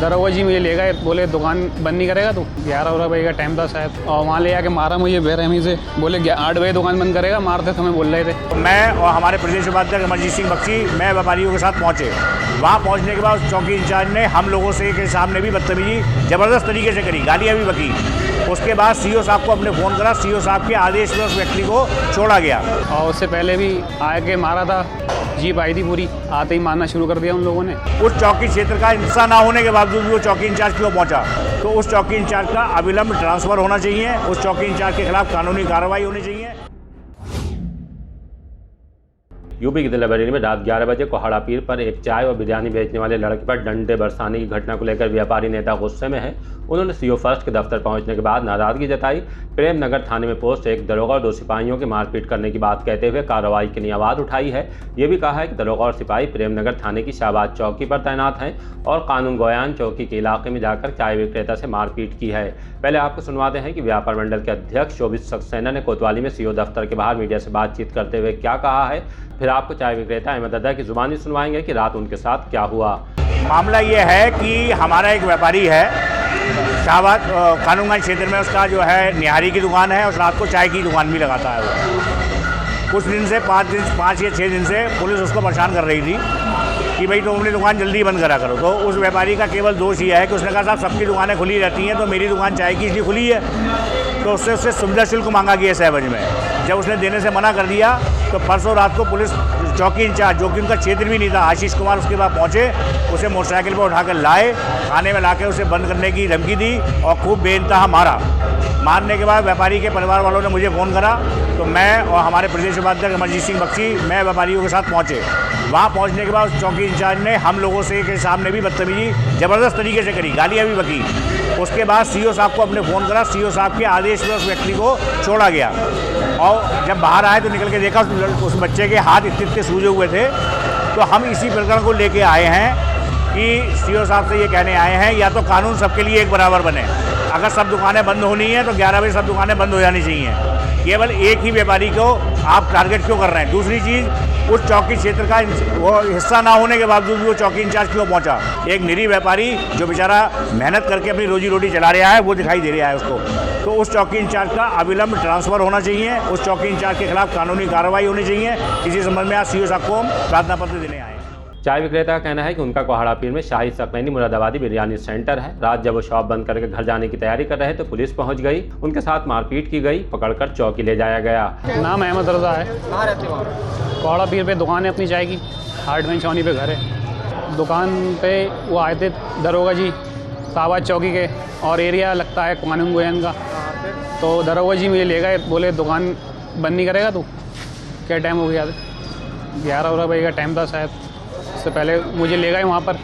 दरोगा जी मुझे ले गए, बोले दुकान बंद नहीं करेगा तू। 11 बजे का टाइम था शायद, और वहाँ ले आके मारा मुझे बेरहमी से। बोले 8 बजे दुकान बंद करेगा, मारते समय बोल रहे थे। मैं और हमारे प्रदेश उपाध्यक्ष अमरजीत सिंह बख्शी मैं व्यापारियों के साथ पहुँचे। वहाँ पहुँचने के बाद चौकी इंचार्ज ने हम लोगों से के सामने भी बदतमीजी ज़बरदस्त तरीके से करी, गालियाँ भी बकी। उसके बाद सीओ साहब को अपने फ़ोन करा, सीओ साहब के आदेश पर उस व्यक्ति को छोड़ा गया। और उससे पहले भी आके मारा था, जीप आई थी पूरी, आते ही मारना शुरू कर दिया उन लोगों ने। उस चौकी क्षेत्र का हिस्सा ना होने के बावजूद भी वो चौकी इंचार्ज क्यों पहुंचा? तो उस चौकी इंचार्ज का अविलंब ट्रांसफ़र होना चाहिए, उस चौकी इंचार्ज के खिलाफ कानूनी कार्रवाई होनी चाहिए। यूपी के जिला बरेली में रात 11 बजे कोहाड़ा पीर पर एक चाय और बिरयानी बेचने वाले लड़के पर डंडे बरसाने की घटना को लेकर व्यापारी नेता गुस्से में है। उन्होंने सीओ फर्स्ट के दफ्तर पहुंचने के बाद नाराजगी जताई। प्रेम नगर थाने में पोस्ट एक दरोगा और 2 सिपाहियों के मारपीट करने की बात कहते हुए कार्रवाई के लिए आवाज़ उठाई है। ये भी कहा है कि दरोगा और सिपाही प्रेम नगर थाने की शाहबाद चौकी पर तैनात हैं और कानून गोयान चौकी के इलाके में जाकर चाय विक्रेता से मारपीट की है। पहले आपको सुनवाते हैं कि व्यापार मंडल के अध्यक्ष शोभित सक्सेना ने कोतवाली में सीओ दफ्तर के बाहर मीडिया से बातचीत करते हुए क्या कहा है। फिर आपको चाय विक्रेता अहमद अदा की जुबानी सुनवाएंगे कि रात उनके साथ क्या हुआ। मामला ये है कि हमारा एक व्यापारी है शाहबाद कानूनगंज क्षेत्र में, उसका जो है निहारी की दुकान है और रात को चाय की दुकान भी लगाता है वो। कुछ दिन से 5 या 6 दिन से पुलिस उसको परेशान कर रही थी कि भाई तुम अपनी दुकान जल्दी बंद करा करो। तो उस व्यापारी का केवल दोष ये है कि उसने कहा साहब सबकी दुकानें खुली रहती हैं तो मेरी दुकान चाय की इसलिए खुली है। तो उससे सुविधा शुल्क मांगा गया 6 बजे में। जब उसने देने से मना कर दिया तो परसों रात को पुलिस चौकी इंचार्ज, जो कि उनका क्षेत्र भी नहीं था, आशीष कुमार, उसके बाद पहुँचे, उसे मोटरसाइकिल पर उठाकर लाए, थाने में लाके उसे बंद करने की धमकी दी और खूब बेइंतहा मारा। मारने के बाद व्यापारी के परिवार वालों ने मुझे फ़ोन करा, तो मैं और हमारे प्रदेश उपाध्यक्ष अमरजीत सिंह बख्शी मैं व्यापारियों के साथ पहुँचे। वहाँ पहुँचने के बाद चौकी इंचार्ज ने हम लोगों से के सामने भी बदतमीजी ज़बरदस्त तरीके से करी, गालियाँ भी बकी। उसके बाद सीओ साहब को अपने फ़ोन करा, सीओ साहब के आदेश पर उस व्यक्ति को छोड़ा गया। और जब बाहर आए तो निकल के देखा उस बच्चे के हाथ इतने सूजे हुए थे। तो हम इसी प्रकरण को लेके आए हैं कि सीओ साहब से ये कहने आए हैं या तो कानून सबके लिए एक बराबर बने। अगर सब दुकानें बंद होनी है तो 11 बजे सब दुकानें बंद हो जानी चाहिए। केवल एक ही व्यापारी को आप टारगेट क्यों कर रहे हैं? दूसरी चीज़, उस चौकी क्षेत्र का वो हिस्सा ना होने के बावजूद भी वो चौकी इंचार्ज क्यों पहुंचा? एक निरीह व्यापारी जो बेचारा मेहनत करके अपनी रोजी रोटी चला रहा है वो दिखाई दे रहा है उसको। तो उस चौकी इंचार्ज का अविलंब ट्रांसफ़र होना चाहिए, उस चौकी इंचार्ज के खिलाफ कानूनी कार्रवाई होनी चाहिए। इसी संबंध में आज सीओ साहब को हम प्रार्थना पत्र देने आए हैं। चाय विक्रेता का कहना है कि उनका कोहाड़ा पीर में शाही सकलैनी मुरादाबादी बिरयानी सेंटर है। रात जब वो शॉप बंद करके घर जाने की तैयारी कर रहे तो पुलिस पहुंच गई, उनके साथ मारपीट की गई, पकड़कर चौकी ले जाया गया। नाम अहमद रजा है। कहाँ रहते हो आप? कोहाड़ा पीर पे दुकान है अपनी चाय की, हार्डवेयर चौनी पे घर है। दुकान पे वो आए थे दरोगा जी शाहबाद चौकी के, और एरिया लगता है कानून गोयन का। तो दरोगा जी मुझे ले गए, बोले दुकान बंद नहीं करेगा तू। क्या टाइम हो गया? 11 बजे का टाइम था शायद। उससे पहले मुझे ले गए वहाँ पर,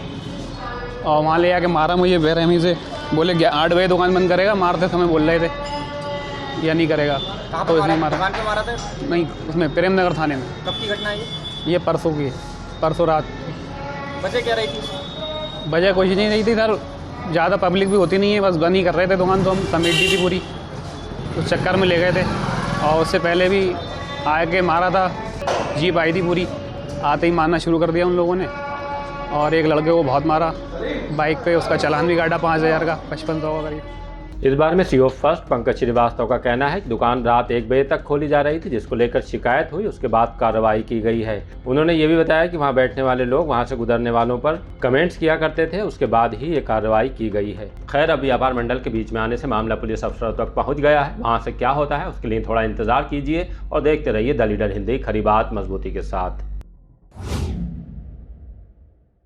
और वहाँ ले आके मारा मुझे बेरहमी से। बोले 8 बजे दुकान बंद करेगा, मारते समय बोल रहे थे या नहीं करेगा। तो इसने मारा। दुकान पे मारा था? नहीं, उसमें प्रेम नगर थाने में। कब की घटना है ये परसों की है, परसों रात। वजह क्या रही थी? वजह कुछ नहीं रही थी सर, ज़्यादा पब्लिक भी होती नहीं है, बस बंद ही कर रहे थे दुकान, तो हम समेट दी थी पूरी, उस चक्कर में ले गए थे। और उससे पहले भी आके मारा था, जीप आई थी पूरी, आते ही मारना शुरू कर दिया उन लोगों ने। और एक लड़के को बहुत मारा बाइक पे, उसका चालान भी काटा 5000 का, 5500 का करीब। इस बारे में सीओ फर्स्ट पंकज श्रीवास्तव का कहना है कि दुकान रात 1 बजे तक खोली जा रही थी, जिसको लेकर शिकायत हुई, उसके बाद कार्रवाई की गई है। उन्होंने ये भी बताया कि वहां बैठने वाले लोग वहां से गुजरने वालों पर कमेंट्स किया करते थे, उसके बाद ही ये कार्रवाई की गई है। खैर, अब व्यापार मंडल के बीच में आने से मामला पुलिस अफसरों तक पहुँच गया है। वहाँ से क्या होता है उसके लिए थोड़ा इंतजार कीजिए और देखते रहिए द लीडर हिंदी, खरी बात मजबूती के साथ।